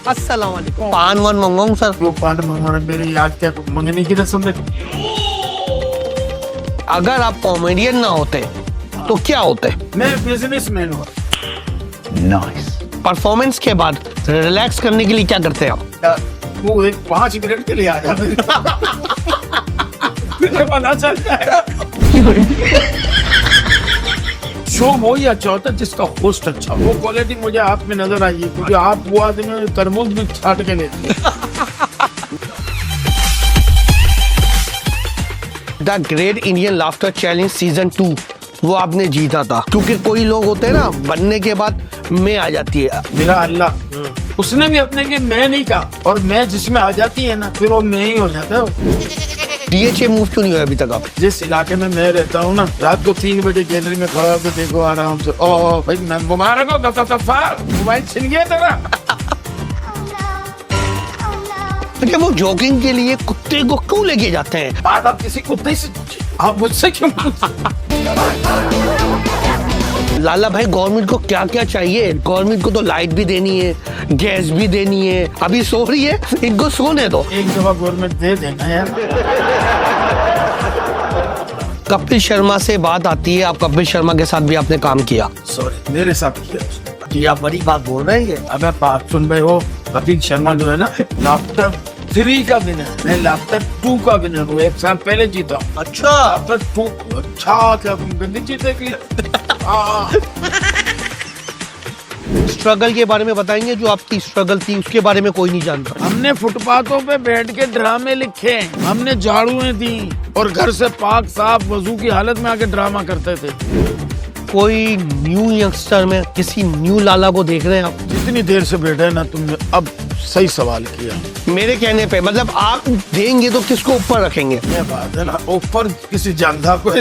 अस्सलाम वालेकुम। पान वन मंगाऊं सर? वो पान मंगवाना मेरी याद क्या मंगने की रस्म है। अगर आप कॉमेडियन ना होते तो क्या होते? मैं बिजनेसमैन हूँ। नाइस। परफॉर्मेंस के बाद रिलैक्स करने के लिए क्या करते हैं आप? वो एक 5 मिनट के लिए आ जा मुझे पता चल जाएगा। शो वो ही अच्छा होता है जिसका होस्ट अच्छा हो। वो क्वालिटी मुझे आप में नजर आई है क्योंकि आप वो आदमी तरबूज भी छाट के लेते हैं। The great Indian laughter challenge season 2 वो आपने जीता था, क्योंकि कोई लोग होते हैं ना बनने के बाद मैं आ जाती है। मेरा अल्लाह उसने भी अपने के मैं नहीं कहा, और मैं जिसमें आ जाती है ना फिर वो मैं ही हो जाता है। DHA मूव क्यों नहीं हुआ अभी तक आप? जिस इलाके में मैं रहता हूँ ना, रात को 3 बजे गैलरी में खड़ा होकर देखो आराम से। ओ भाई मैं मुबारक हो मोबाइल छिन गया तेरा। अच्छा, वो जॉगिंग के लिए कुत्ते को क्यों लेके जाते हैं? बात आप किसी कुत्ते से पूछिए, आप मुझसे क्यों पूछते? लाला भाई, गवर्नमेंट को क्या क्या चाहिए? गवर्नमेंट को तो लाइट भी देनी है, गैस भी देनी है। अभी सो रही है, इनको सोने दो। एक दफा गवर्नमेंट दे देना यार। कपिल शर्मा से बात आती है, आप कपिल शर्मा के साथ भी आपने काम किया? सॉरी, मेरे साथ किया। जी, आप बड़ी बात बोल रहे हैं। अब बात सुन भाई, वो कपिल शर्मा जो है ना, लाफ्टर 3 का विनर, मैं लाफ्टर 2 का विनर हूँ। 1 साल पहले जीता। अच्छा, लाफ्टर 2 अच्छा क्या गंदी जीते की। स्ट्रगल के बारे में बताएंगे, जो आपकी स्ट्रगल थी उसके बारे में कोई नहीं जानता। हमने फुटपाथों पे बैठ के ड्रामे लिखे, हमने झाड़ुएं दी और घर से पाक साफ वजू की हालत में आके ड्रामा करते थे। कोई न्यू यंगस्टर में किसी न्यू लाला को देख रहे हैं आप? जितनी देर से बैठे ना तुमने, अब सही सवाल किया। मेरे कहने पे मतलब आप देंगे तो किसको ऊपर रखेंगे? ये बात है ना, ऊपर किसी जानदा को।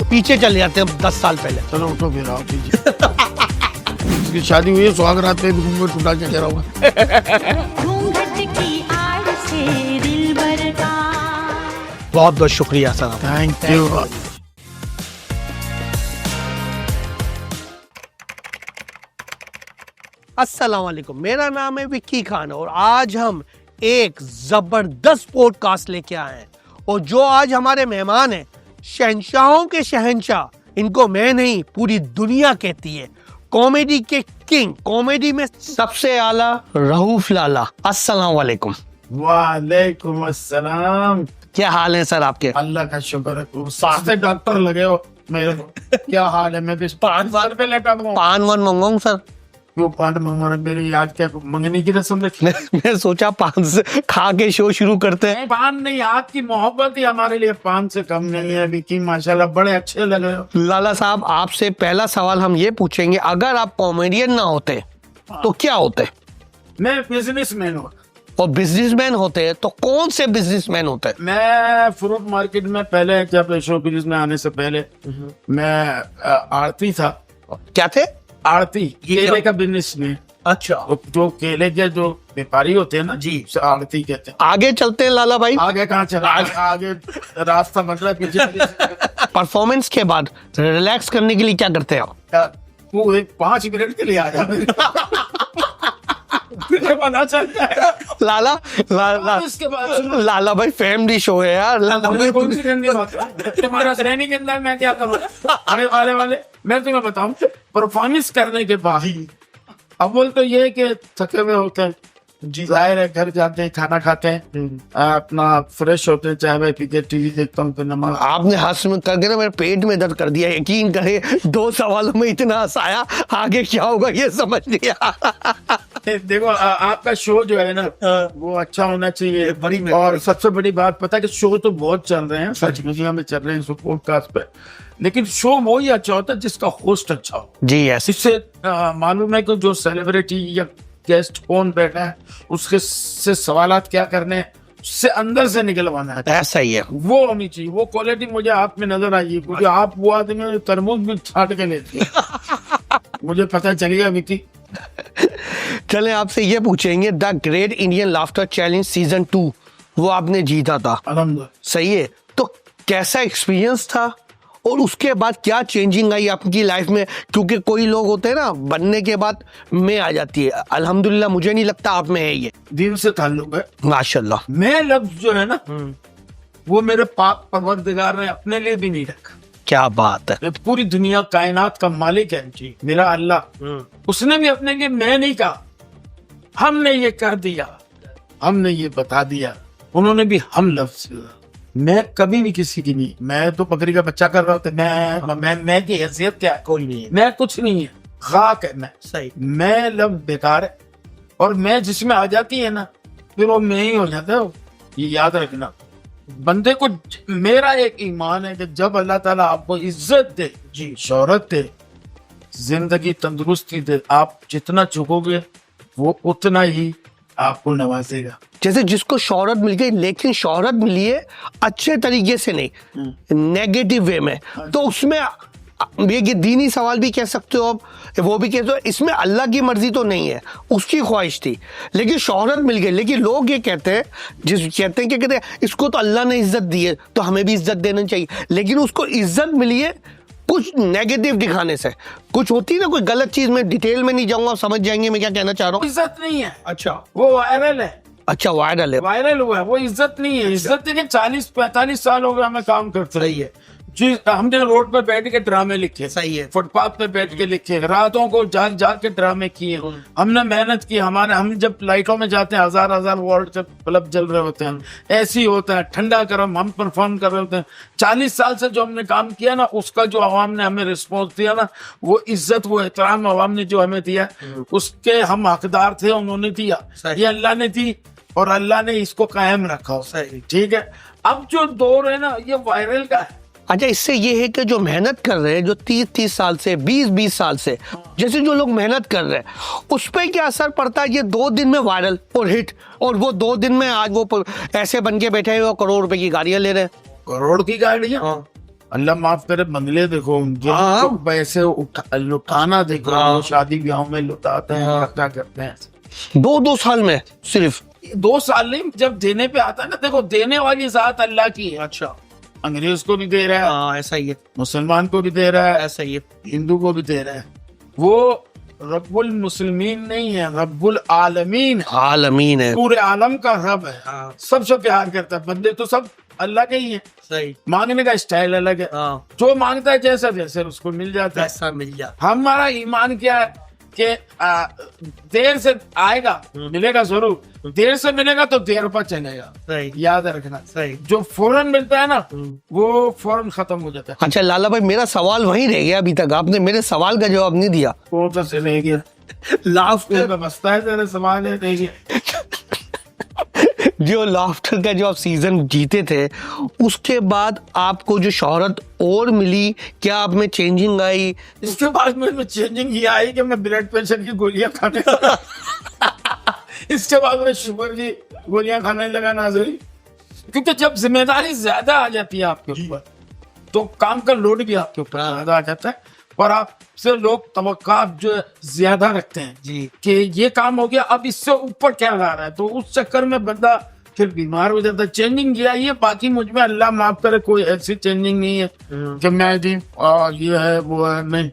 पीछे चले जाते हैं 10 साल पहले। चलो उठो फिर आओ पीछे। उसकी शादी हुई है, सुहागरात पे भी घूंघट उठा के चला हुआ। घूंघट की आड़ से दिलबर का। बहुत बहुत शुक्रिया सर। Thank you. अस्सलाम वालेकुम, मेरा नाम है विक्की खान और आज हम एक जबरदस्त पॉडकास्ट लेके आए हैं। और जो आज हमारे मेहमान हैं, शहंशाहों के शहंशाह, इनको मैं नहीं पूरी दुनिया कहती है। कॉमेडी के किंग, कॉमेडी में सबसे आला रऊफ लाला। अस्सलाम वालेकुम। वालेकुम अस्सलाम। क्या हाल है सर आपके? अल्लाह का शुक्र है, तुम साथ से डॉक्टर लगे हो मेरे को। क्या हाल है? मैं भी 5 साल पे लेटा हूँ। पान वन मंगाऊं सर? वो पान मंगवाना मेरी याद क्या मंगने की रस्म है। मैं सोचा पान से खा के शो शुरू करते हैं। पान नहीं, आपकी मोहब्बत ही हमारे लिए पान से कम नहीं है। विकी माशाल्लाह बड़े अच्छे लग रहे हो। लाला साहब, आपसे पहला सवाल हम ये पूछेंगे, अगर आप कॉमेडियन ना होते तो क्या होते? मैं बिजनेसमैन हूँ। और बिजनेसमैन होते तो कौन से बिजनेसमैन होते? मैं फ्रूट मार्केट में पहले, जब शो बिजनेस में आने से पहले मैं आड़ती था। क्या थे? आड़ती, केले का बिजनेस में। अच्छा, जो केले के जो व्यापारी होते हैं ना जी, उसे आड़ती कहते हैं। आगे चलते हैं लाला भाई। आगे कहाँ चला? आगे रास्ता मतलब पीछे। परफॉर्मेंस के बाद रिलैक्स करने के लिए क्या करते हैं आप? वो एक 5 मिनट के लिए आ जा मुझे पता चल जाएगा। लाला लाला इसके बाद सुनो, लाला भाई फैमिली शो है यार। लाला भाई कौन सी गंदी बात है? तुम्हारा श्रेणी के अंदर मैं क्या करूँ? अरे वाले वाले, मैं तुम्हें बताऊं, परफॉर्मेंस करने के बाद अव्वल तो ये है कि थके हुए होते हैं जी, जाहिर है घर जाते हैं, खाना खाते हैं, अपना फ्रेश होते हैं, चाय वाय पीते, टीवी देखता हूँ, फिर नमाज। आपने हंस में करके ना मेरे पेट में दर्द कर दिया, यकीन करे। 2 सवालों में इतना हंसाया, आगे क्या होगा ये समझ लिया। देखो आपका शो जो है ना वो अच्छा होना चाहिए। और सबसे बड़ी बात पता है कि शो तो बहुत चल रहे हैं, सच दुनिया में चल रहे हैं पॉडकास्ट पे, लेकिन शो वो ही अच्छा होता है जिसका होस्ट अच्छा हो। जी यस। इससे मालूम है कि जो सेलिब्रिटी या गेस्ट कौन बैठा है, उसके से सवालात क्या करने हैं, उससे अंदर से निकलवाना है। ऐसा ही है। वो होनी चाहिए। वो क्वालिटी मुझे आप में नजर आई है क्योंकि आप वो आदमी तरबूज भी छाट के लेते हैं। मुझे पता चलेगा विकी। चले आपसे ये पूछेंगे, the great Indian laughter challenge season 2 वो आपने जीता था, अल्हम्दुलिल्लाह। सही है? तो कैसा एक्सपीरियंस था और उसके बाद क्या चेंजिंग आई आपकी लाइफ में? क्योंकि कोई लोग होते हैं ना, बनने के बाद में आ जाती है, अल्हम्दुलिल्लाह मुझे नहीं लगता आप में है ये। दिल से ताल्लुक है। माशाल्लाह। मैं लफ्ज जो है ना, वो मेरे पाक परवरदिगार ने अपने लिए भी नहीं रखा। क्या बात है। ये पूरी दुनिया कायनात का मालिक है जी, मेरा अल्लाह, उसने भी अपने लिए मैं नहीं कहा, हमने ये कर दिया, हमने ये बता दिया, उन्होंने भी हम लफ्ज। मैं कभी भी किसी की नहीं, मैं तो बकरी का बच्चा कर रहा था, मैं की हैसियत क्या है? कोई नहीं है, मैं कुछ नहीं है, खाक है मैं। सही। मैं लफ्ज बेकार है, और मैं जिसमें आ जाती है ना, फिर वो मैं ही हो जाता है। ये याद रखना, बंदे को मेरा एक ईमान है कि जब अल्लाह ताला आपको इज्जत दे, जी, शोहरत दे, जिंदगी तंदुरुस्ती दे, आप जितना झुकोगे वो उतना ही आपको नवाजेगा। जैसे जिसको शोहरत मिल गई, लेकिन शोहरत मिली है अच्छे तरीके से नहीं, नेगेटिव वे में, तो उसमें ये दीनी सवाल भी कह सकते हो आप, वो भी कहते हो, इसमें अल्लाह की मर्जी तो नहीं है, उसकी ख्वाहिश थी, लेकिन शोहरत मिल गई। लेकिन लोग ये कहते हैं, कहते हैं कि कहते हैं इसको तो अल्लाह ने इज्जत दी है तो हमें भी इज्जत देनी चाहिए, लेकिन उसको इज्जत मिली है कुछ नेगेटिव दिखाने से, कुछ होती है ना कोई गलत चीज। में डिटेल में नहीं जाऊंगा, समझ जाएंगे मैं क्या कहना चाह रहा हूँ। इज्जत नहीं है, अच्छा, वो वायरल है। अच्छा, वायरल है, वायरल हुआ है, वो इज्जत नहीं है। इज्जत देखिए 40-45 साल हो गए हमें काम करते। सही है जी, हमने रोड पर बैठ के ड्रामे लिखे, सही है, फुटपाथ पे बैठ के लिखे, रातों को जाग जाग के ड्रामे किए, हमने मेहनत की। हम जब लाइटों में जाते हैं, हजार वोल्ट के बल्ब जल रहे होते हैं, ऐसी होता है ठंडा गर्म, हम परफॉर्म कर रहे होते हैं। 40 साल से जो हमने काम किया ना, उसका जो आवाम ने हमें रिस्पॉन्स दिया ना, वो इज्जत, वो एहतराम आवाम ने जो हमें दिया, उसके हम हकदार थे, उन्होंने दिया, ये अल्लाह ने दी, और अल्लाह ने इसको कायम रखा। सही, ठीक है। अब जो दौर है ना, ये वायरल का है। अच्छा, इससे ये है कि जो मेहनत कर रहे हैं, जो 30 साल से, 20 साल से, जैसे जो लोग मेहनत कर रहे हैं, उस पर क्या असर पड़ता है? ये 2 दिन में वायरल और हिट, और वो 2 दिन में आज वो ऐसे बन के बैठे हैं, वो करोड़ रुपए की गाड़ियां ले रहे हैं। करोड़ की गाड़ियां, अल्लाह माफ करे, बंगले देखो उनके, पैसे लुटाना देखो, वो शादी ब्याह में लुटाते हैं, क्या करते हैं। 2 साल में सिर्फ 2 साल नहीं, जब देने पे आता है ना, देखो देने वाली जात अल्लाह की है। अच्छा, अंग्रेज को भी दे रहा है, ऐसा ही है, मुसलमान को भी दे रहा है, ऐसा ही है, हिंदू को भी दे रहा है। वो रब्बुल मुस्लिमीन नहीं है, रब्बुल आलमीन, आलमीन है, पूरे आलम का रब है, सबसे प्यार करता है। बंदे तो सब अल्लाह के ही है। सही, मांगने का स्टाइल अलग है, जो मांगता है जैसा जैसे उसको मिल जाता है, ऐसा मिल जाता। हमारा ईमान क्या है कि देर से आएगा, मिलेगा जरूर, देर से मिलेगा तो देर पर चलेगा। सही, याद रखना। सही, जो फौरन मिलता है ना, वो फौरन खत्म हो जाता है। अच्छा लाला भाई, मेरा सवाल वहीं रह गया, अभी तक आपने मेरे सवाल का जवाब नहीं दिया। कौन सा से रह गया? लाफ्टर व्यवस्था है, तेरे सवाल है, रह गया। जो लाफ्टर का जो आप सीजन जीते थे, उसके बाद आपको जो शोहरत और मिली, क्या आप में चेंजिंग आई? इसके बाद में चेंजिंग ये आई कि मैं ब्लड प्रेशर की गोलियां खाने लगा। इसके बाद में शुगर की गोलियां खाने लगा नाज़रीन, क्योंकि जब जिम्मेदारी ज्यादा आ जाती है आपके ऊपर, तो काम का लोड भी आपके ऊपर ज्यादा आ जाता है, और आपसे लोग तवक्कात जो है ज्यादा रखते हैं जी, कि ये काम हो गया, अब इससे ऊपर क्या ला रहा है, तो उस चक्कर में बंदा फिर बीमार हो जाता है। चेंजिंग किया ये, बाकी मुझ में अल्लाह माफ करे कोई ऐसी चेंजिंग नहीं है कि मैं जी ये है वो है, नहीं,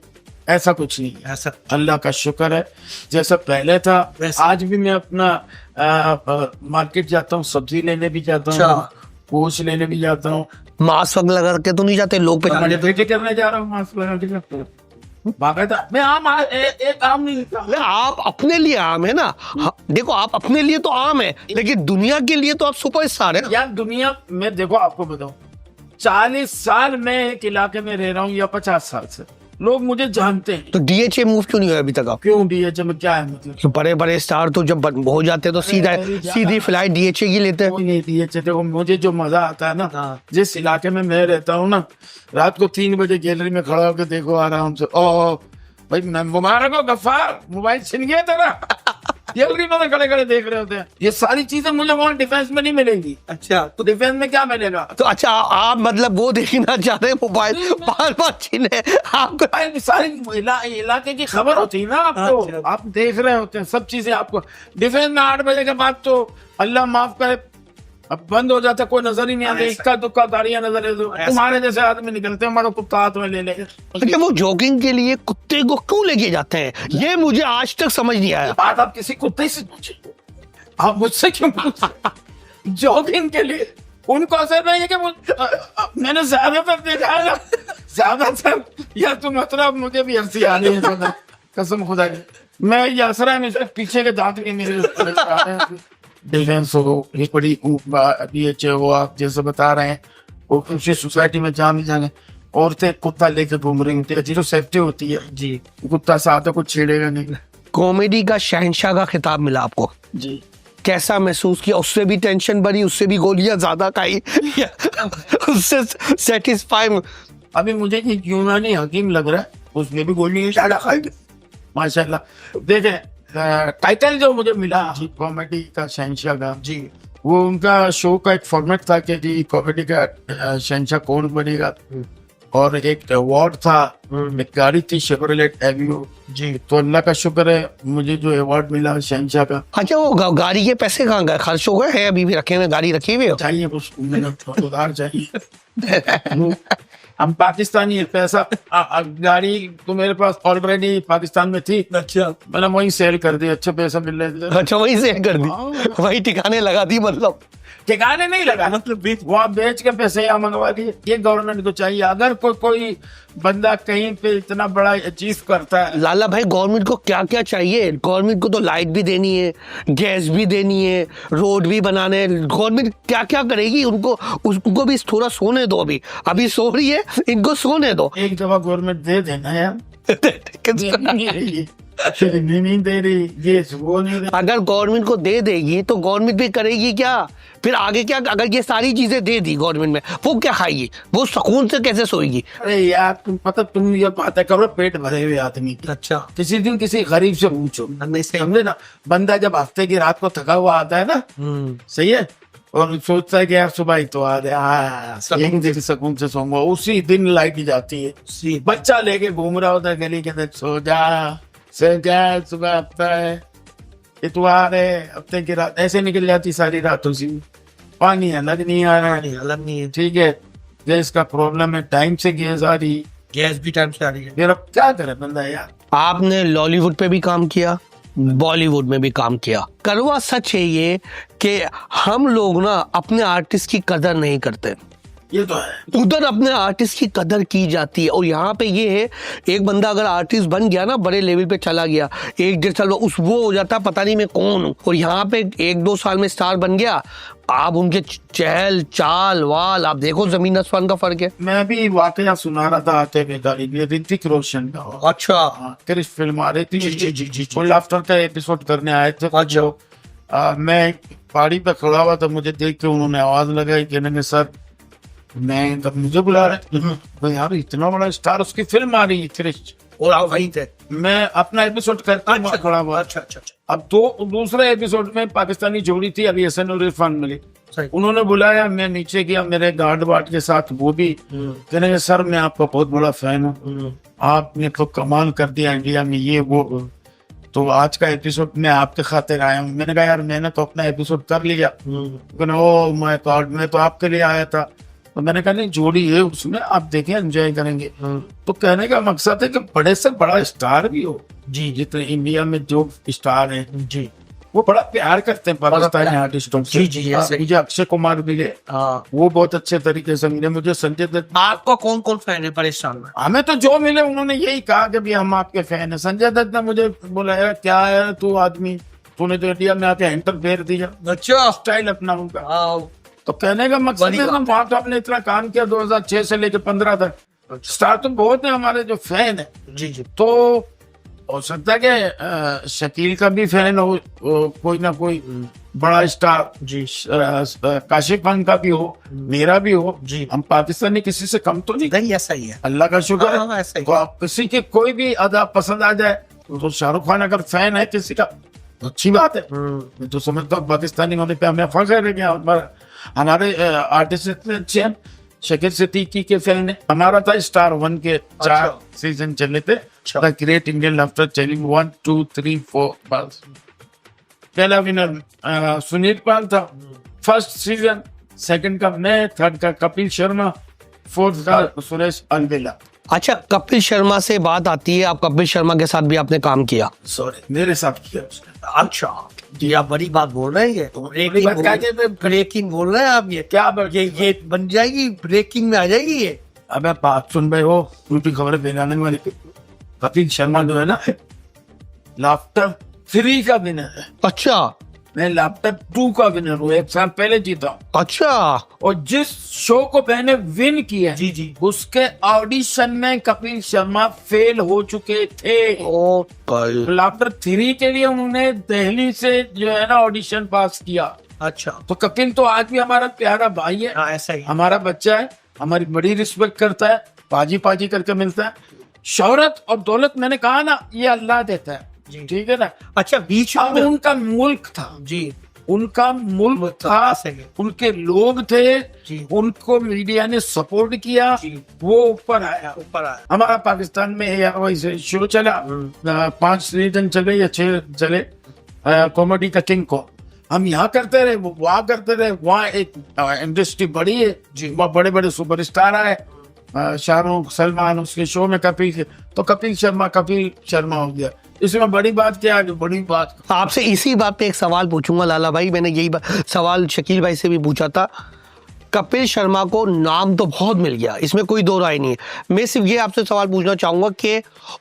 ऐसा कुछ नहीं है। ऐसा अल्लाह का शुक्र है, जैसा पहले था आज भी मैं अपना मार्केट जाता हूँ, सब्जी लेने भी जाता हूँ, गोश्त लेने भी जाता हूँ। मास्क वगैरह लगा के तो नहीं जाते लोग पे? करने जा रहा हूँ मास्क लगा के, बाकायदा मैं आम एक आम नहीं लेता। आप अपने लिए आम है ना, देखो आप अपने लिए तो आम है, लेकिन दुनिया के लिए तो आप सुपरस्टार है यार। दुनिया में देखो, आपको बताऊं, 40 साल मैं एक इलाके में रह रहा हूँ, या 50 साल से लोग मुझे जानते हैं। तो डीएचए मूव क्यों नहीं हुआ अभी तक आप? क्यों डीएचए में क्या है मतलब? तो बड़े बड़े स्टार तो जब हो जाते हैं तो सीधी फ्लाइट डीएचए की लेते हैं। नहीं, डीएचए देखो, मुझे जो मजा आता है ना, जिस इलाके में मैं रहता हूँ ना, रात को 3 बजे गैलरी में खड़ा होकर देखो आराम से, ओ भाई मुबारक हो गफ्फार, मोबाइल छिन गया तेरा। गैलरी में खड़े खड़े देख रहे होते हैं। ये सारी चीजें मुझे वहाँ डिफेंस में नहीं मिलेंगी। अच्छा, तो डिफेंस में क्या मिलेगा? तो अच्छा, आप मतलब वो देखना चाह रहे हैं मोबाइल बार बार छीने आपको? सारी इलाके की खबर होती है ना आपको, आप देख रहे होते हैं सब चीजें आपको। डिफेंस में 8 बजे के बाद तो अल्लाह माफ करे अब बंद हो जाता, कोई नजर ही नहीं आता, इक्का दुक्का गाड़ियां नजर है, तुम्हारे जैसे आदमी निकलते हैं, हमारा कुत्ता हाथ में ले लेंगे। अच्छा, वो जॉगिंग के लिए कुत्ते को क्यों लेके जाते हैं, ये मुझे आज तक समझ नहीं आया। बात आप किसी कुत्ते से पूछे, आप मुझसे क्यों पूछे? जॉगिंग के लिए उनको असर नहीं है कि मैंने ज्यादातर देखा है ना, ज्यादातर या तो मतलब मुझे भी हंसी आ रही है कसम खुदा की, मैं ये हंस रहा है, मेरे पीछे के दांत भी मेरे डिफेंस हो, ये बड़ी BHA हो, आप जैसे बता रहे हैं, वो किसी सोसाइटी में जहाँ भी जाने औरतें कुत्ता लेकर घूम रही होती है, जीरो सेफ्टी होती है जी, कुत्ता साथ कुछ छेड़ेगा नहीं। कॉमेडी का शहंशाह का खिताब मिला आपको, जी, कैसा महसूस किया? उससे भी टेंशन भरी, उससे भी गोलियां ज्यादा खाई, उससे सेटिस्फाई? अभी मुझे ये यूनानी हकीम लग रहा है, उसने भी गोली ज्यादा खाई माशाल्लाह। देखे टाइटल जो मुझे मिला कॉमेडी का शहंशाह का, जी, वो उनका शो का एक फॉर्मेट था कि जी कॉमेडी का शहंशाह कौन बनेगा, और एक अवार्ड था, एक गाड़ी थी शेवरलेट एवियो, जी, तो अल्लाह का शुक्र है मुझे जो अवार्ड मिला शहंशाह का। अच्छा, वो गाड़ी के पैसे कहाँ गए, खर्च हो गए हैं? अभी भी रखे हुए, गाड़ी रखी हुई हो? चाहिए उधार चाहिए। हम पाकिस्तानी है, पैसा गाड़ी तो मेरे पास ऑलरेडी पाकिस्तान में थी, अच्छा, मैंने वहीं सेल कर दी, अच्छे पैसा मिल रहे थे। अच्छा, वहीं से कर दी, वही ठिकाने लगा दी, मतलब ठिकाने नहीं लगा, मतलब वहाँ बेच के पैसे यहाँ मंगवा दिए। ये गवर्नमेंट को चाहिए, अगर कोई बंदा कहीं पे इतना बड़ा अचीव करता है। लाला भाई, गवर्नमेंट को क्या क्या चाहिए? गवर्नमेंट को तो लाइट भी देनी है, गैस भी देनी है, रोड भी बनाने हैं, गवर्नमेंट क्या क्या करेगी? उसको भी थोड़ा सोने दो, अभी सो रही है, इनको सोने दो। एक दफा गवर्नमेंट दे देना यार, नहीं दे रही, ये वो नहीं दे। अगर गवर्नमेंट को दे देगी तो गवर्नमेंट भी करेगी क्या? फिर आगे क्या? अगर ये सारी चीजें दे दी गवर्नमेंट में, वो क्या खाएगी? वो सुकून से कैसे सोएगी? अरे यार तुम ये बातें करो, पेट भरे हुए आदमी। अच्छा, किसी दिन किसी गरीब से पूछो, समझे ना, बंदा जब हफ्ते की रात को थका हुआ आता है ना, सही है, और सोचता है कि यार सुबह ही तो आ जाए, सुकून से सोऊंगा, उसी दिन लाइट जाती है, बच्चा लेके घूम रहा होता है गली के अंदर, सो जा सुबह हफ्ता है, इतवार है, हफ्ते की रात ऐसे निकल जाती सारी रात उसी में। पानी अलग नहीं आ रहा है, अलग नहीं है, ठीक है, गैस का प्रॉब्लम है, टाइम से गैस आ रही, गैस भी टाइम से आ रही है, फिर अब क्या करे बंदा यार। आपने लॉलीवुड पे भी काम किया, बॉलीवुड में भी काम किया, करवा सच है ये कि हम लोग ना अपने आर्टिस्ट की कदर नहीं करते, ये तो है, उधर अपने आर्टिस्ट की कदर की जाती है। और यहाँ पे ये है, एक बंदा अगर आर्टिस्ट बन गया ना, बड़े लेवल पे चला गया, 1-1.5 साल वो हो जाता पता नहीं मैं कौन हूँ, और यहाँ पे 1-2 साल में स्टार बन गया, आप उनके चहल चाल वाल आप देखो, जमीन आसमान का फर्क है। मैं भी वाकया सुना रहा था आते हुए गाड़ी में, ऋतिक रोशन का। अच्छा, क्रिश फिल्म आ रही थी, जी, फुल आफ्टर का एपिसोड करने आए थे। अच्छा, मैं पहाड़ी पे खड़ा हुआ था, मुझे देख के उन्होंने आवाज लगाई, कहने में सर, मैं तब मुझे बुला रहे थे, यार इतना बड़ा स्टार, उसकी फिल्म आ रही है क्रिश, और आप वहीं थे, मैं अपना एपिसोड करता खड़ा हुआ। अच्छा, अब तो दूसरे एपिसोड में पाकिस्तानी जोड़ी थी, अभी हसन और इरफान मलिक, उन्होंने बुलाया, मैं नीचे गया, मेरे गार्ड वार्ड के साथ, वो भी कहने के सर मैं आपका बहुत बड़ा फैन हूँ, आपने तो कमाल कर दिया इंडिया में, ये वो, तो आज का एपिसोड मैं आपके खातिर आया हूँ। मैंने कहा यार मैंने तो अपना एपिसोड कर लिया, ओ माय गॉड, मैं तो आपके लिए आया था। तो मैंने कहा नहीं, जोड़ी है उसमें, आप देखें एंजॉय करेंगे। तो कहने का मकसद है कि बड़े से बड़ा स्टार भी हो, जी, जितने इंडिया में जो स्टार हैं, जी, वो बड़ा प्यार करते हैं पाकिस्तानी आर्टिस्टों से। जी, मुझे अक्षय कुमार मिले, वो बहुत अच्छे तरीके से मिले, मुझे संजय दत्त। आपको कौन कौन फैन है परेशान में? हमें तो जो मिले उन्होंने यही कहा कि भी हम आपके फैन है। संजय दत्त ने मुझे बोला क्या है तू आदमी, तूने तो इंडिया में आके एंटर फेर दिया, अच्छा स्टाइल अपना उनका। तो कहने का मकसद है ना, वहां तो आपने इतना काम किया 2006 से लेकर 15 तक, स्टार तो बहुत है हमारे जो फैन है। जी, तो हो सकता है कि शकील का भी फैन हो, कोई ना कोई बड़ा स्टार, जी, काशिफ खान का भी हो, मेरा भी हो, जी, हम पाकिस्तानी किसी से कम तो नहीं, ऐसा ही है, अल्लाह का शुक्र है। तो आप किसी की कोई भी अदा पसंद आ जाए, तो शाहरुख खान अगर फैन है किसी का, अच्छी बात है। मैं तो समझता हूँ पाकिस्तानी होने पे हमें फख्र है कि हमारे आर्टिस्ट इतने अच्छे हैं। शकील सिद्दीकी के फैन है, हमारा था स्टार 1 के 4 सीजन चले थे, the great Indian laughter challenge 1 2 3 4 बस। पहला विनर सुनील पाल था, फर्स्ट सीजन, सेकंड का मैं, थर्ड का कपिल शर्मा, फोर्थ का सुरेश अंबिला। अच्छा, कपिल शर्मा से बात आती है, आप कपिल शर्मा के साथ भी आपने काम किया? सॉरी, मेरे साथ किया उसने। अच्छा जी, आप बड़ी बात बोल रहे हैं, बड़ी बात क्या कहते हैं? ब्रेकिंग बोल रहे हैं आप? ये क्या ये बन जाएगी, ब्रेकिंग में आ जाएगी ये। अबे बात सुन भाई, वो उल्टी खबरें फैलाने वाली। कपिल शर्मा जो है ना, लाफ्टर 3 का विनर है। अच्छा मैं लाफ्टर 2 का विनर हूँ, 1 साल पहले जीता हूँ। अच्छा, और जिस शो को मैंने विन किया जी जी, उसके ऑडिशन में कपिल शर्मा फेल हो चुके थे। ओ कल, लाफ्टर 3 के लिए उन्होंने दिल्ली से जो है ना ऑडिशन पास किया। अच्छा तो कपिल तो आज भी हमारा प्यारा भाई है, हाँ ऐसा ही। हमारा बच्चा है, हमारी बड़ी रिस्पेक्ट करता है, पाजी पाजी करके मिलता है। शोहरत और दौलत मैंने कहा ना, ये अल्लाह देता है, ठीक है ना। अच्छा, बीच अब में उनका मुल्क था जी, उनका मुल्क था, सही है। उनके लोग थे जी। उनको मीडिया ने सपोर्ट किया, जी। वो ऊपर आया। ऊपर आया। हमारा पाकिस्तान में वैसे शो चला, 5 सीजन चले या 6 चले, कॉमेडी का किंग को हम यहाँ करते रहे, वो वहाँ करते रहे। वहाँ एक इंडस्ट्री बड़ी है जी, वहाँ बड़े बड़े सुपरस्टार आए, शाहरुख, सलमान, उसके शो में कपिल, तो कपिल शर्मा हो गया। इसमें बड़ी बात क्या है? बड़ी बात आपसे इसी बात पे एक सवाल पूछूंगा लाला भाई, मैंने यही सवाल शकील भाई से भी पूछा था। कपिल शर्मा को नाम तो बहुत मिल गया, इसमें कोई दो राय नहीं है। मैं सिर्फ ये आपसे सवाल पूछना चाहूंगा कि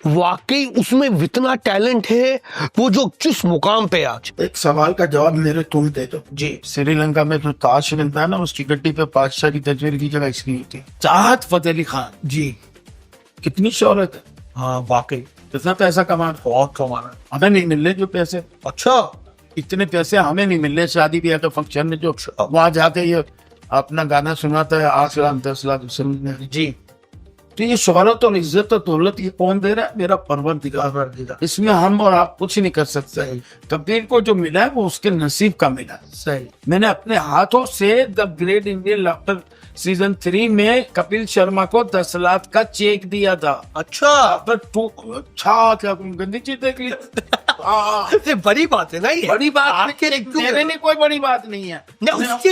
वाकई उसमें इतना टैलेंट है, वो जो जिस मुकाम पे आज। एक सवाल का जवाब मेरे तुम दे दो जी। श्रीलंका में जो ताज मिलता है ना, उसकी गड्डी पे बादशाह की तस्वीर की जगह इसकी होती है। चाहत फतेह अली खान जी, कितनी शोहरत है, हाँ वाकई कितना पैसा कमा, बहुत कमाना। हमें नहीं मिल रहे जो पैसे, अच्छा, इतने पैसे हमें नहीं मिल रहे। शादी ब्याह के फंक्शन में जो वहां जाके ये अपना गाना सुनाता है, 8 लाख 10 लाख जी, तो ये शोहरत और इज्जत और दौलत ये कौन दे रहा है? मेरा परवरदिगार। इसमें हम और आप कुछ नहीं कर सकते। कपिल को जो मिला है वो उसके नसीब का मिला। सही। मैंने अपने हाथों से the great Indian laughter season 3 में कपिल शर्मा को 10 लाख का चेक दिया था। अच्छा, अच्छा क्या गंदी चीज देख ली। ये बड़ी बात है ना, ये बड़ी बात आपके मेरे लिए कोई बड़ी बात नहीं है।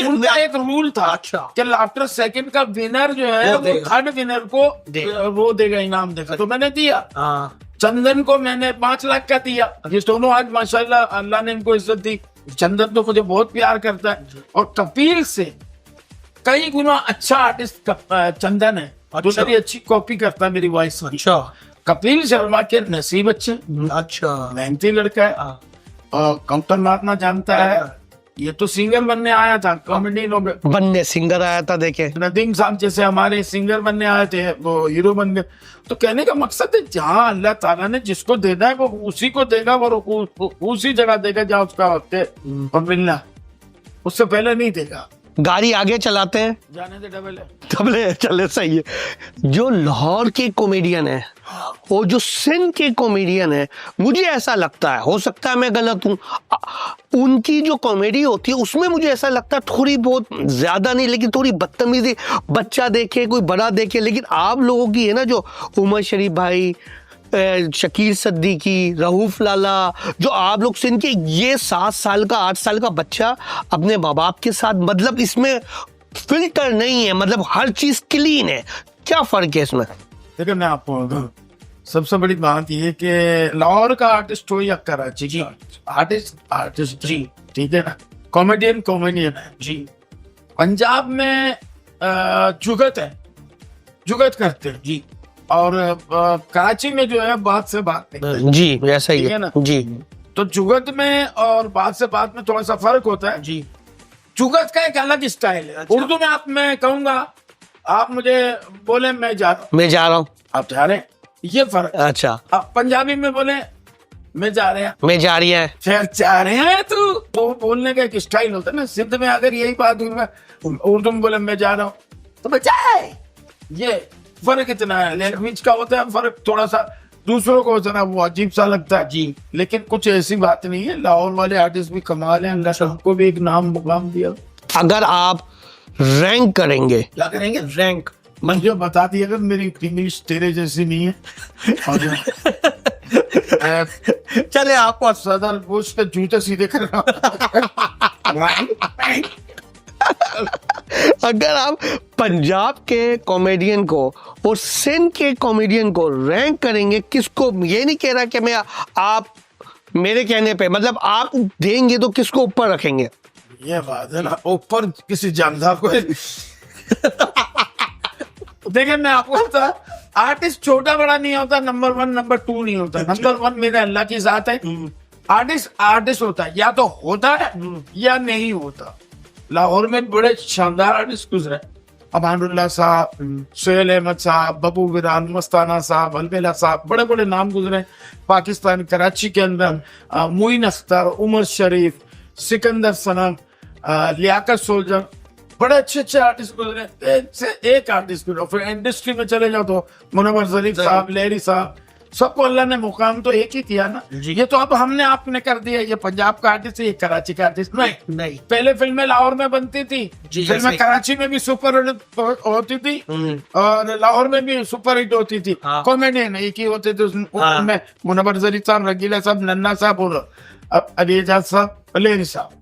उनका एक रूल था, अच्छा, कि लाफ्टर सेकंड का विनर जो है वो थर्ड विनर को वो देगा, इनाम देगा। तो मैंने दिया। चंदन को मैंने 5 लाख का दिया। ये दोनों आज माशाल्लाह अल्लाह ने इनको इज्जत दी। चंदन तो मुझे बहुत प्यार करता है, और कपिल से कई गुना अच्छा आर्टिस्ट चंदन है। अच्छा। मेरी अच्छी कॉपी करता है मेरी वॉइस। अच्छा, कपिल शर्मा के नसीब अच्छे, अच्छा, मेहनती लड़का है, और काउंटर मारना जानता है। ये तो सिंगर बनने आया था, कॉमेडी बनने सिंगर आया था। देखे नदीम साहब जैसे हमारे सिंगर बनने आए थे, वो हीरो बन गए। तो कहने का मकसद है, जहाँ अल्लाह ताला ने जिसको देना है वो उसी को देगा, और उसी जगह देगा जहाँ उसका वक्त है और मिलना, उससे पहले नहीं देगा। गाड़ी आगे चलाते हैं, जाने दे डबल है। तबले चले, सही है। जो लाहौर के कॉमेडियन है और जो सिंध के कॉमेडियन है, मुझे ऐसा लगता है, हो सकता है मैं गलत हूँ, उनकी जो कॉमेडी होती है उसमें मुझे ऐसा लगता है थोड़ी बहुत, ज्यादा नहीं लेकिन थोड़ी बदतमीजी, बच्चा देखे कोई बड़ा देखे। लेकिन आप लोगों की है ना, जो उमर शरीफ भाई, शकील सिद्दीकी, रऊफ लाला, जो आप लोग सिंध के, ये 7 साल का 8 साल का बच्चा अपने माँ बाप के साथ, मतलब इसमें फिल्टर नहीं है, मतलब हर चीज क्लीन है। क्या फर्क है इसमें? देखिए मैं आपको सबसे बड़ी बात ये कि लाहौर का आर्टिस्ट हो या कराची की आर्टिस्ट जी, ठीक है ना, कॉमेडियन है जी। पंजाब में जुगत है, जुगत करते हैं जी, और कराची में जो है बात से बात नहीं जी, ऐसा ही है ना जी। तो जुगत में और बात से बात में थोड़ा सा फर्क होता है जी। जुगत का एक अलग स्टाइल है। अच्छा। उर्दू में मैं कहूंगा, आप मुझे बोले मैं जा रहा हूँ, आप जा रहे हैं, ये फर्क। अच्छा, आप पंजाबी में बोले मैं जा रहे हैं, मैं जा रही है, फिर जा रहे हैं, तो बोलने का एक स्टाइल होता है ना। सिंध में अगर यही बात हुई, उर्दू में बोले मैं जा रहा हूँ, तो बचाए, ये फर्क इतना है। लैंग्वेज का होता है फर्क थोड़ा सा, दूसरों को जरा वो अजीब सा लगता है जी, लेकिन कुछ ऐसी बात नहीं है। लाहौर वाले आर्टिस्ट भी कमाल हैं, अल्लाह सबको भी एक नाम मुकाम दिया। अगर आप रैंक करेंगे, क्या करेंगे? रैंक मुझे बता दिया, अगर मेरी इंग्लिश तेरे जैसी नहीं है, चले आपको सदर बुश के जूते सीधे कर रहा अगर आप पंजाब के कॉमेडियन को और सिंध के कॉमेडियन को रैंक करेंगे, किसको, ये नहीं कह रहा कि मैं आप मेरे कहने पे, मतलब आप देंगे तो किसको ऊपर रखेंगे? ये बात है ना, ऊपर किसी जानदार को देखिए मैं आपको बता, आर्टिस्ट छोटा बड़ा नहीं होता, नंबर 1 नंबर 2 नहीं होता, नंबर 1 मेरे अल्लाह की जात है। आर्टिस्ट आर्टिस्ट होता है, या तो होता है या नहीं होता। लाहौर में बड़े शानदार आर्टिस्ट गुजरे, अमानुल्लाह साहब, सोहेल अहमद साहब, बबू विरान, मस्ताना साहब, अलबेला साहब, बड़े बड़े नाम गुजरे। पाकिस्तान कराची के अंदर मोइन अख्तर, उमर शरीफ, सिकंदर सनम, लियाकत सोल्जर, बड़े अच्छे अच्छे आर्टिस्ट गुजरे। एक से एक आर्टिस्ट गुजरे। फिर इंडस्ट्री में चले जाओ तो मुनव्वर ज़रीफ साहब, लहरी साहब, सबको अल्लाह ने मुकाम तो एक ही दिया ना। ये तो अब हमने आपने कर दिया, ये पंजाब का आर्टिस्ट है, ये कराची का आर्टिस्ट नहीं। पहले फिल्में लाहौर में बनती थी, फिल्में कराची में भी सुपर हिट होती थी और लाहौर में भी सुपर हिट होती थी। कॉमेडियन एक ही होते थे उसमें, मुनव्वर ज़रीफ साहब, रंगीला साहब, नन्ना साहब और अली एजाज साहब, लहरी साहब।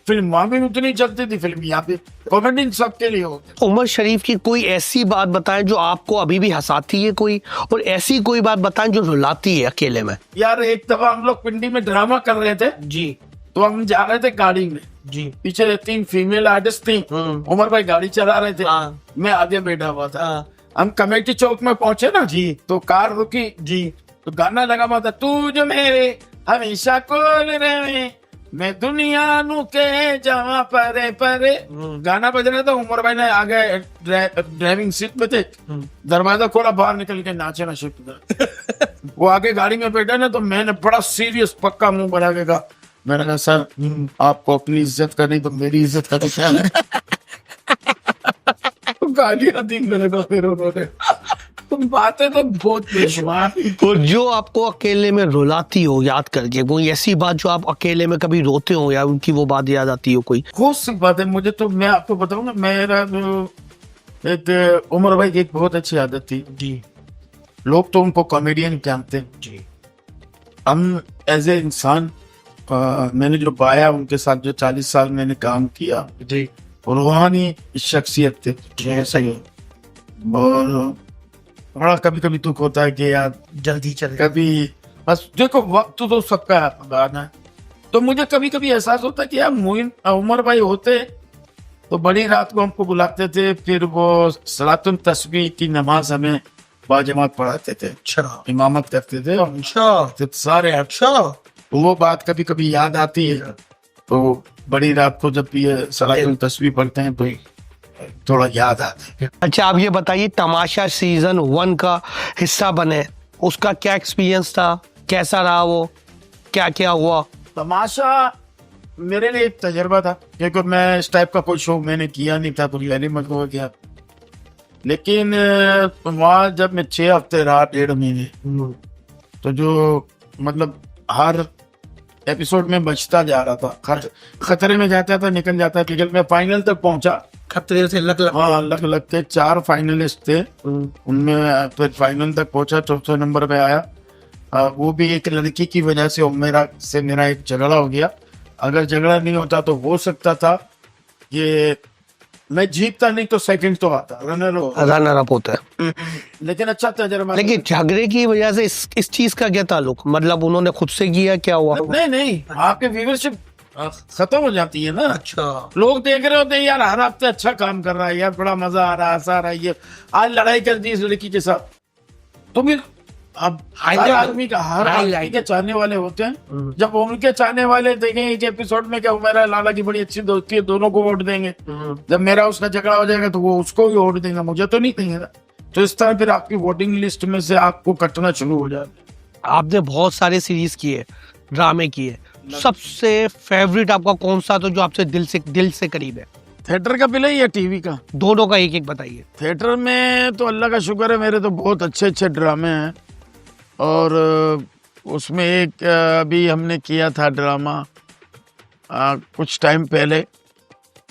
फिल्म वहां भी उतनी चलती थी, फिल्म यहाँ पे कॉमेडी सबके लिए होती। उमर शरीफ की कोई ऐसी बात बताएं जो आपको अभी भी हंसाती है कोई, और ऐसी कोई बात बताएं जो रुलाती है अकेले में? यार एक दफा हम लोग पिंडी में ड्रामा कर रहे थे जी, तो हम जा रहे थे गाड़ी में जी, पीछे 3 फीमेल आर्टिस्ट थी, उमर भाई गाड़ी चला रहे थे, मैं आगे बैठा हुआ था। हम कमेटी चौक में पहुंचे ना जी, तो कार रुकी जी, तो गाना लगा हुआ था, तू जो मेरे हमेशा कोल रहे, मैं दुनिया नु के जहाँ परे परे, गाना बज रहा था। उमर भाई ने आगे ड्राइविंग सीट पे थे, दरवाजा खोला, बाहर निकल के नाचे ना शिफ्ट वो आगे गाड़ी में बैठा ना, तो मैंने बड़ा सीरियस पक्का मुंह बना के कहा, मैंने कहा सर आपको अपनी इज्जत करनी तो मेरी इज्जत करनी चाहिए। गालियां दी मेरे को फिर उन्होंने। तुम बातें तो बहुत बेशुमार। और जो आपको अकेले में रुलाती हो याद करके, कोई ऐसी बात जो आप अकेले में कभी रोते हो या उनकी वो बात याद आती हो कोई? बहुत सी बात है मुझे, तो मैं आपको बताऊं ना, मेरा एक उमर भाई की एक बहुत अच्छी आदत थी जी, लोग तो उनको कॉमेडियन जानते हैं जी, हम एज ए इंसान मैंने जो पाया उनके साथ, जो 40 साल मैंने काम किया जी, रूहानी शख्सियत थे सही। और बड़ा कभी कभी दुख होता है कि यार जल्दी चल, कभी बस देखो वक्त तो सबका आना है, तो मुझे कभी कभी एहसास होता है कि यार मोइन उमर भाई होते तो बड़ी रात को हमको बुलाते थे, फिर वो सलातुल तस्बीह की नमाज हमें बाजमात पढ़ाते थे, अच्छा इमामत करते थे, अच्छा सारे, अच्छा वो बात कभी कभी याद आती है। तो बड़ी रात को जब ये सलातुल तस्बीह पढ़ते हैं तो थोड़ा याद आता है। अच्छा आप ये बताइए, तमाशा सीजन 1 का हिस्सा बने, उसका क्या एक्सपीरियंस था, कैसा रहा वो, क्या क्या हुआ? तमाशा मेरे लिए एक तजर्बा था, क्योंकि मैं इस टाइप का कोई शो मैंने किया नहीं था, तो यानी मतलब गया। लेकिन वहाँ जब मैं 6 हफ्ते रहा, 1.5 महीने, तो जो मतलब हर एपिसोड में बचता जा रहा था, खतरे में जाता था, निकल जाता, लेकिन मैं फाइनल तक पहुंचा। खतरे से लग लग के 4 फाइनलिस्ट थे, उनमें फिर फाइनल तक पहुंचा, 4थे नंबर पे आया। वो भी एक लड़की की वजह से मेरा एक झगड़ा हो गया। अगर झगड़ा नहीं होता तो हो सकता था कि मैं जीतता, नहीं तो सेकंड तो आता, रनर अप होता है। लेकिन अच्छा तजर्बा। लेकिन झगड़े की वजह से इस चीज का क्या ताल्लुक, मतलब उन्होंने खुद से किया, क्या हुआ? नहीं आपके व्यूअरशिप खत्म हो जाती है ना। अच्छा, लोग देख रहे होते हैं यार हर हफ्ते अच्छा काम कर रहा है, यार बड़ा मजा आ रहा है, हंसा रहा है, ये आज लड़ाई कर दी इस लड़की के साथ, तो फिर अब हर आदमी के चाहने वाले होते हैं। जब उनके चाहने वाले देखेंगे कि एपिसोड में क्या मेरा लाला की बड़ी अच्छी दोस्ती है, दोनों को वोट देंगे। जब मेरा उसका झगड़ा हो जाएगा तो वो उसको भी वोट देंगे, मुझे तो नहीं देंगे ना। तो इस तरह फिर आपकी वोटिंग लिस्ट में से आपको कटना शुरू हो जाएगा। आपने बहुत सारे सीरीज किए, ड्रामे किए, सबसे फेवरेट आपका कौन सा था जो आपसे दिल से करीब है? थिएटर का पहले या टीवी का? दोनों का एक एक बताइए। थिएटर में तो अल्लाह का शुक्र है मेरे तो बहुत अच्छे अच्छे ड्रामे हैं, और उसमें एक अभी हमने किया था ड्रामा कुछ टाइम पहले,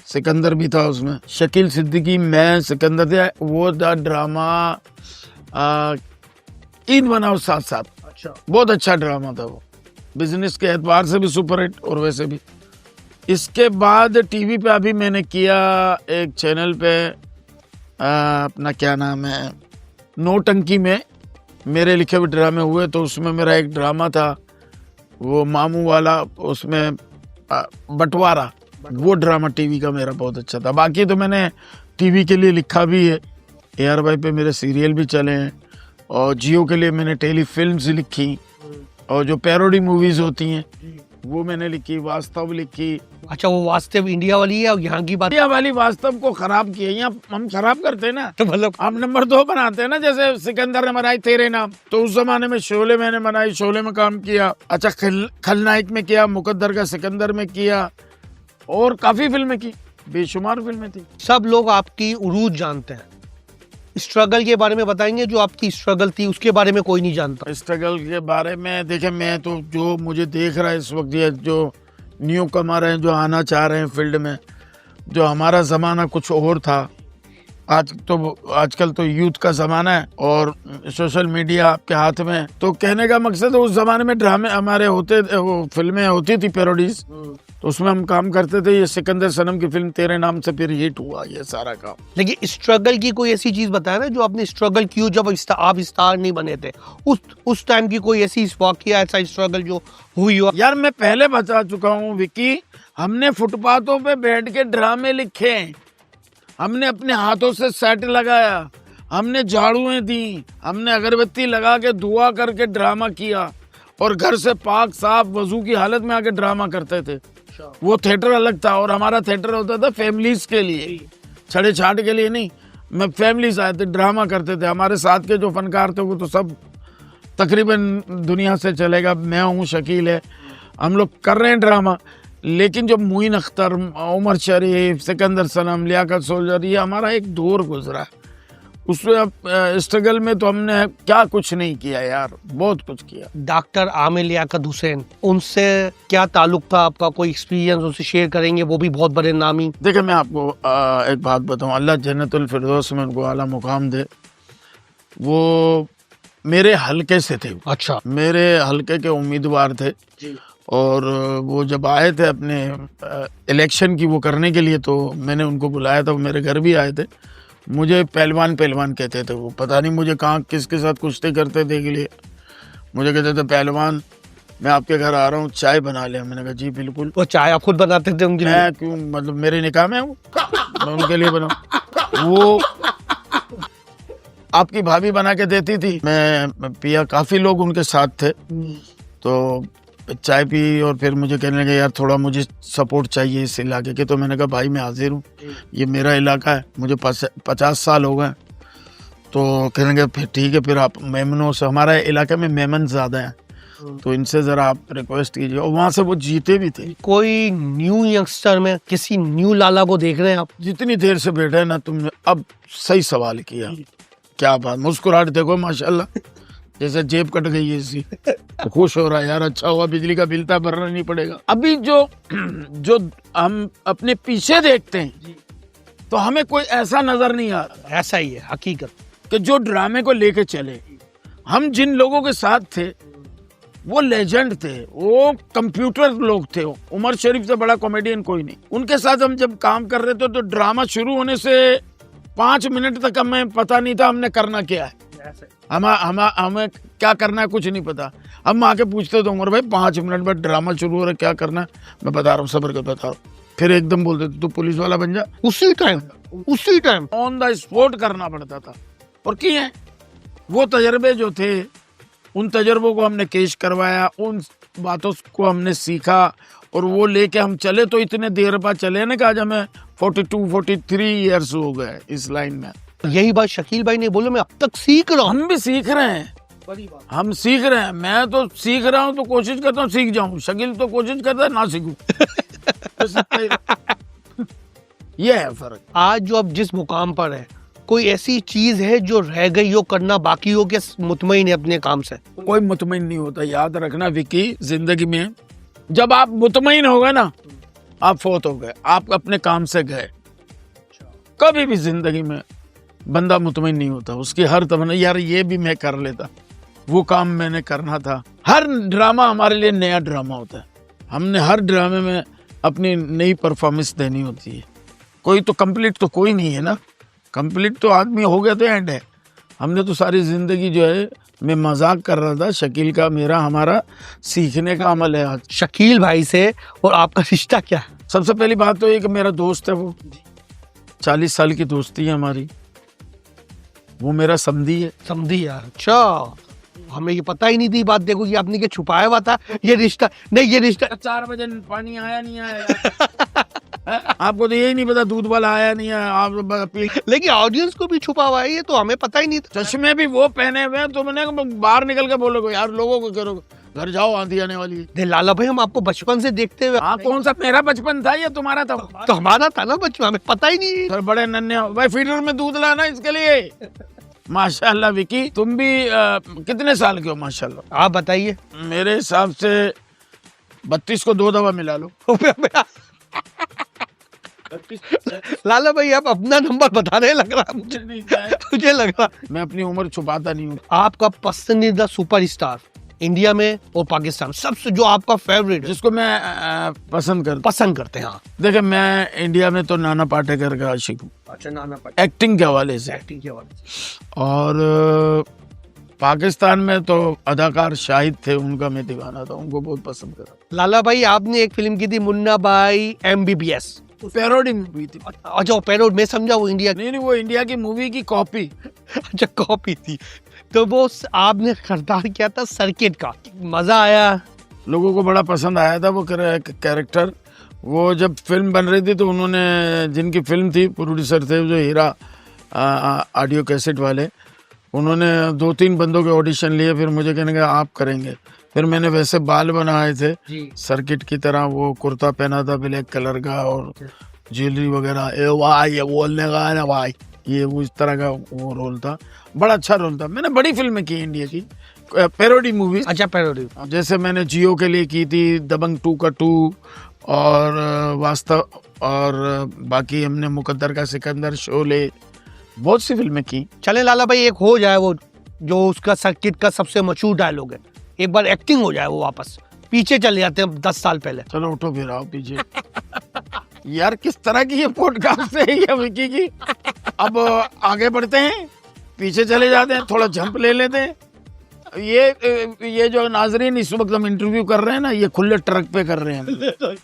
सिकंदर भी था उसमें, शकील सिद्दीकी, मैं, सिकंदर थे। वो ड्रामा ईद बनाओ साथ साथ, अच्छा बहुत अच्छा ड्रामा था वो, बिजनेस के एतबार से भी सुपर हिट और वैसे भी। इसके बाद टीवी पे अभी मैंने किया एक चैनल पे अपना क्या नाम है, नौटंकी में मेरे लिखे हुए ड्रामे हुए, तो उसमें मेरा एक ड्रामा था वो मामू वाला, उसमें बंटवारा, वो ड्रामा टीवी का मेरा बहुत अच्छा था। बाकी तो मैंने टीवी के लिए लिखा भी है, AR भाई पे मेरे सीरियल भी चले हैं, और जियो के लिए मैंने टेली फिल्म्स लिखी, और जो पैरोडी मूवीज होती हैं वो मैंने लिखी, वास्तव लिखी। अच्छा, वो वास्तव इंडिया वाली है और यहाँ की बात इंडिया वाली वास्तव को खराब किया, यहाँ हम खराब करते हैं ना, तो मतलब हम नंबर 2 बनाते हैं ना। जैसे सिकंदर ने बनाई तेरे नाम, तो उस जमाने में शोले मैंने बनाई, शोले में काम किया। अच्छा, खलनायक में किया, मुकद्दर का सिकंदर में किया, और काफी फिल्में की, बेशुमार फिल्में थी। सब लोग आपकी उरूज जानते हैं, स्ट्रगल के बारे में बताएंगे? जो आपकी स्ट्रगल थी उसके बारे में कोई नहीं जानता। स्ट्रगल के बारे में देखे, मैं तो जो मुझे देख रहा है इस वक्त, ये जो न्यू कमर हैं जो आना चाह रहे हैं फील्ड में, जो हमारा ज़माना कुछ और था, आजकल तो यूथ का ज़माना है और सोशल मीडिया आपके हाथ में। तो कहने का मकसद है, उस ज़माने में ड्रामे हमारे होते, वो फिल्में होती थी पैरोडीज, तो उसमें हम काम करते थे। ये सिकंदर सनम की फिल्म तेरे नाम से फिर हिट हुआ ये सारा काम। लेकिन स्ट्रगल की कोई ऐसी चीज बताया ना जो आपने स्ट्रगल की, जब आप स्टार नहीं बने थे, उस टाइम की कोई ऐसी वाकया, ऐसा स्ट्रगल जो हुई हो? यार मैं पहले बता चुका हूँ विकी, हमने फुटपाथों पे बैठ के ड्रामे लिखे, हमने अपने हाथों से सेट लगाया, हमने झाड़ुएं दी, हमने अगरबत्ती लगा के दुआ करके ड्रामा किया, और घर से पाक साफ वजू की हालत में आके ड्रामा करते थे। वो थिएटर अलग था, और हमारा थिएटर होता था फैमिलीज के लिए, छड़े छाट के लिए नहीं। मैं फैमिलीज आए थे, ड्रामा करते थे। हमारे साथ के जो फनकार थे वो तो सब तकरीबन दुनिया से चले गए। मैं हूँ, शकील है, हम लोग कर रहे हैं ड्रामा। लेकिन जब मोइन अख्तर, उमर शरीफ, सिकंदर सनम, लियाकत सोल्जर, ये हमारा एक दौर गुजरा, उसमें स्ट्रगल में तो हमने क्या कुछ नहीं किया यार, बहुत कुछ किया। डॉक्टर आमिर लियाकत हुसैन, उनसे क्या ताल्लुक था आपका? कोई एक्सपीरियंस उनसे शेयर करेंगे? वो भी बहुत बड़े नामी। देखिए, मैं आपको एक बात बताऊं, अल्लाह जन्नतुल फिरदौस में उनको आला मुकाम दे। वो मेरे हलके से थे। अच्छा। मेरे हलके के उम्मीदवार थे जी। और वो जब आए थे अपने इलेक्शन की वो करने के लिए, तो मैंने उनको बुलाया था, वो मेरे घर भी आए थे। मुझे पहलवान पहलवान कहते थे वो, पता नहीं मुझे कहाँ किसके साथ कुश्ती करते थे के लिए मुझे कहते थे, पहलवान मैं आपके घर आ रहा हूँ, चाय बना ले। मैंने कहा जी बिल्कुल। वो चाय आप खुद बनाते थे उनके लिए? मैं क्यों, मतलब मेरे निकाह में वो मैं उनके लिए बनाऊं? वो आपकी भाभी बना के देती थी, मैं पिया, काफी लोग उनके साथ थे। तो चाय पी और फिर मुझे कहने लगे यार थोड़ा मुझे सपोर्ट चाहिए इस इलाके के। तो मैंने कहा भाई मैं हाजिर हूँ, ये मेरा इलाका है, मुझे 50 साल हो गए। तो कहने लगे फिर ठीक है, फिर आप मेमनों से, हमारे इलाके में मेमन ज़्यादा है, तो इनसे ज़रा आप रिक्वेस्ट कीजिए। और वहाँ से वो जीते भी थे। कोई न्यू यंगस्टर में किसी न्यू लाला को देख रहे हैं आप? जितनी देर से बैठे ना तुमने, अब सही सवाल किया, क्या बात, मुस्कुराहट देखो माशाल्लाह, जैसे जेब कट गई है इसकी, तो खुश हो रहा है यार, अच्छा हुआ बिजली का बिल था, भरना नहीं पड़ेगा। अभी जो हम अपने पीछे देखते हैं तो हमें कोई ऐसा नजर नहीं आता। ऐसा ही है हकीकत, कि जो ड्रामे को लेके चले। हम जिन लोगों के साथ थे वो लेजेंड थे, वो कंप्यूटर लोग थे। उमर शरीफ से बड़ा कॉमेडियन कोई नहीं। उनके साथ हम जब काम कर रहे थे तो ड्रामा शुरू होने से 5 मिनट तक हमें पता नहीं था हमने करना क्या है, हमें क्या करना है कुछ नहीं पता। हम आके पूछते थे उमर भाई 5 मिनट बाद ड्रामा शुरू हो रहा है, क्या करना है? मैं बता रहा हूँ, सब्र कर बता रहा हूँ। फिर एकदम बोलते थे तू पुलिस वाला बन जा। उसी टाइम ऑन द स्पॉट करना पड़ता था। और किए वो तजर्बे जो थे, उन तजर्बों को हमने केश करवाया, उन बातों को हमने सीखा, और वो लेके हम चले। तो इतने देर बाद चले ना कि आज हमें 42-43 ईयर्स हो गए इस लाइन में। यही बात शकील भाई ने बोले, मैं अब तक सीख रहा हूँ। हम भी सीख रहे हैं, हम सीख रहे हैं। मैं तो सीख रहा हूँ, तो कोशिश करता हूँ सीख जाऊँ। शकील तो कोशिश करता है ना सीखूं। ये है फर्क। आज जो अब जिस मुकाम पर है, कोई ऐसी चीज है जो रह गई हो, करना बाकी हो, कि मुतमईन है अपने काम से? कोई मुतमईन नहीं होता, याद रखना विकी, जिंदगी में जब आप मुतमईन हो गए ना, आप फोत हो गए, आप अपने काम से गए। कभी भी जिंदगी में बंदा मुतमईन नहीं होता। उसकी हर तमन्ना, यार ये भी मैं कर लेता, वो काम मैंने करना था। हर ड्रामा हमारे लिए नया ड्रामा होता है। हमने हर ड्रामे में अपनी नई परफॉर्मेंस देनी होती है। कोई तो कंप्लीट तो कोई नहीं है ना, कंप्लीट तो आदमी हो गया तो एंड है। हमने तो सारी जिंदगी जो है, मैं मजाक कर रहा था, शकील का मेरा हमारा सीखने का अमल है आज। शकील भाई से और आपका रिश्ता क्या है? सबसे पहली बात तो ये कि मेरा दोस्त है, वो 40 साल की दोस्ती है हमारी, वो मेरा समधी है। समझी यार, अच्छा हमें ये पता ही नहीं थी बात। देखो ये आपने क्या छुपाया हुआ था, ये रिश्ता नहीं, ये रिश्ता 4 बजे पानी आया नहीं आया आपको तो यही नहीं पता दूध वाला आया नहीं आया, आप लेकिन ऑडियंस को भी छुपा हुआ है, ये तो हमें पता ही नहीं था। चश्मे भी वो पहने हुए हैं, तो मैंने बाहर निकल के बोलोगे यार, लोगों को करो घर जाओ, आंधी आने वाली है। दे लाला भाई, हम आपको बचपन से देखते हुए। हाँ, कौन सा मेरा बचपन था, ये तुम्हारा था? तो हमारा था ना बचपन, हमें पता ही नहीं। सर बड़े नन्हे भाई, फीडर में दूध लाना इसके लिए। माशाल्लाह विकी, तुम भी कितने साल के हो? माशाल्लाह। आप बताइए। मेरे हिसाब से 32 को 2 दफा मिला लो। लाला भाई आप अपना नंबर बता रहे, लग रहा मुझे नहीं, मुझे लग रहा। मैं अपनी उम्र छुपाता नहीं हूँ। आपका पसंदीदा सुपरस्टार इंडिया में और पाकिस्तान, सबसे जो आपका फेवरेट, जिसको मैं पसंद करते हैं? हाँ देखिए, मैं इंडिया में तो नाना पाटेकर का आशिक हूँ। अच्छा, नाना पाटेकर एक्टिंग के हवाले से। एक्टिंग के हवाले से। और पाकिस्तान में तो अदाकार शाहिद थे, उनका मैं दीवाना था, उनको बहुत पसंद करा। लाला भाई आपने एक फिल्म की थी मुन्ना भाई MBBS, पैरोडी मूवी थी। अच्छा वो पैरोड, मैं समझा वो इंडिया नहीं, वो इंडिया की मूवी की कॉपी। अच्छा कॉपी थी। तो वो आपने किरदार किया था सर्किट का, मजा आया? लोगों को बड़ा पसंद आया था वो कैरेक्टर। वो जब फिल्म बन रही थी तो उन्होंने, जिनकी फिल्म थी, प्रोड्यूसर थे जो हीरा ऑडियो कैसेट वाले, उन्होंने 2-3 बंदों के ऑडिशन लिए, फिर मुझे कहने का आप करेंगे। फिर मैंने वैसे बाल बनाए थे सर्किट की तरह, वो कुर्ता पहना था ब्लैक कलर का और ज्वेलरी वगैरह। ए भाई ये बोलने का है ना भाई, ये वो इस तरह का वो रोल था, बड़ा अच्छा रोल था। मैंने बड़ी फिल्में की इंडिया की, पैरोडी मूवी। अच्छा पैरोडी, जैसे मैंने जियो के लिए की थी दबंग 2 का 2, और वास्तव, और बाकी हमने मुकद्दर का सिकंदर, शोले, बहुत सी फिल्में की। चले लाला भाई एक हो जाए वो जो उसका सर्किट का सबसे मशहूर डायलॉग है, एक बार एक्टिंग हो जाए, वो वापस पीछे चले जाते हैं 10 साल पहले। चलो उठो फिर आओ पीछे। यार किस तरह की ये पॉडकास्ट है ये विकी की। अब आगे बढ़ते हैं, पीछे चले जाते हैं, थोड़ा जंप ले लेते हैं। ये जो नाजरीन इस वक्त हम इंटरव्यू कर रहे हैं ना, ये खुले ट्रक पे कर रहे हैं,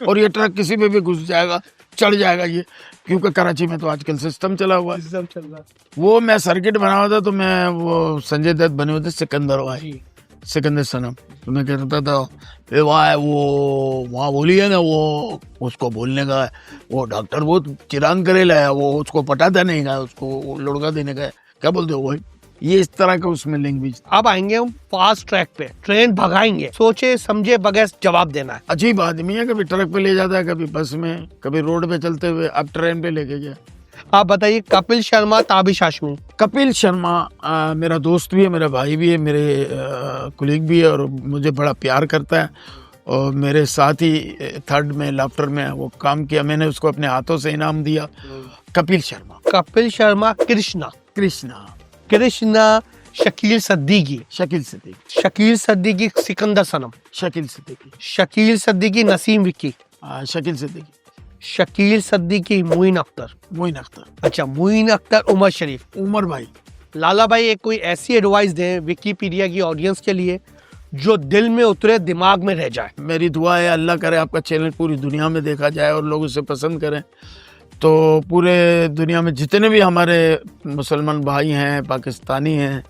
और ये ट्रक किसी पे भी घुस जाएगा, चढ़ जाएगा ये, क्योंकि कराची में तो आजकल सिस्टम चला हुआ है। वो मैं सर्किट बना हुआ था, तो मैं वो संजय दत्त बने हुए थे सिकंदर भाई, सिकंदर सनम, तो मैं कहता था ए भाई वो वहाँ बोली है ना, वो उसको बोलने का, वो डॉक्टर बहुत चिरान करेला है, वो उसको पटाता नहीं का, उसको वो लुढ़का देने का है, क्या बोलते हो भाई, ये इस तरह का उसमें लैंग्वेज। अब आएंगे हम फास्ट ट्रैक पे, ट्रेन भगाएंगे, सोचे समझे बगैर जवाब देना है। अजीब आदमी है, कभी ट्रक पे ले जाता है, कभी बस में, कभी रोड पे चलते हुए, अब ट्रेन पे लेके गया। आप बताइए, कपिल शर्मा ताबिश हाशमी? कपिल शर्मा मेरा दोस्त भी है, मेरा भाई भी है, मेरे कुलीग भी है, और मुझे बड़ा प्यार करता है, और मेरे साथ ही 3rd में लाफ्टर में वो काम किया, मैंने उसको अपने हाथों से इनाम दिया। कपिल शर्मा। कपिल शर्मा कृष्णा? कृष्णा शकील सिद्दीकी? शकील सिद्दीकी सिकंदर सनम? शकील सिद्दीकी नसीम विक्की? शकील सिद्दीकी मोइन अख्तर? अच्छा मोइन अख्तर उमर शरीफ? उमर भाई। लाला भाई एक कोई ऐसी एडवाइस दें विकिपीडिया की ऑडियंस के लिए जो दिल में उतरे, दिमाग में रह जाए। मेरी दुआ है अल्लाह करे आपका चैनल पूरी दुनिया में देखा जाए और लोग उसे पसंद करें, तो पूरे दुनिया में जितने भी हमारे मुसलमान भाई हैं, पाकिस्तानी हैं,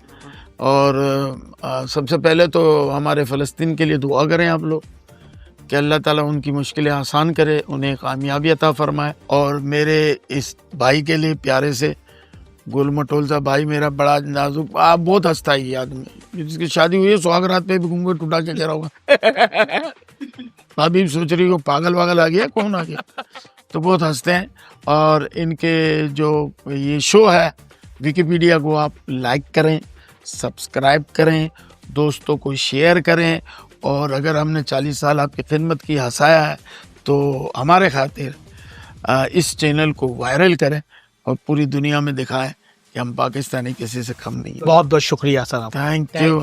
और सबसे पहले तो हमारे फ़लस्तीन के लिए दुआ करें आप लोग कि अल्लाह ताला उनकी मुश्किलें आसान करे, उन्हें कामयाबी अता फरमाए। और मेरे इस भाई के लिए प्यारे से गुल मटोल सा भाई, मेरा बड़ा नाजुक, आप बहुत हंसता है ये आदमी, जिसकी शादी हुई है सुहागरात पे भी घूंघट उठा के गिरा होगा। भाभी सोच रही हो पागल वागल आ गया, कौन आ गया, तो बहुत हंसते हैं। और इनके जो ये शो है विकिपीडिया को आप लाइक करें, सब्सक्राइब करें, दोस्तों को शेयर करें, और अगर हमने 40 साल आपकी खिदमत की, हंसाया है, तो हमारे खातिर इस चैनल को वायरल करें और पूरी दुनिया में दिखाएं कि हम पाकिस्तानी किसी से कम नहीं है। बहुत बहुत शुक्रिया सर। Thank you.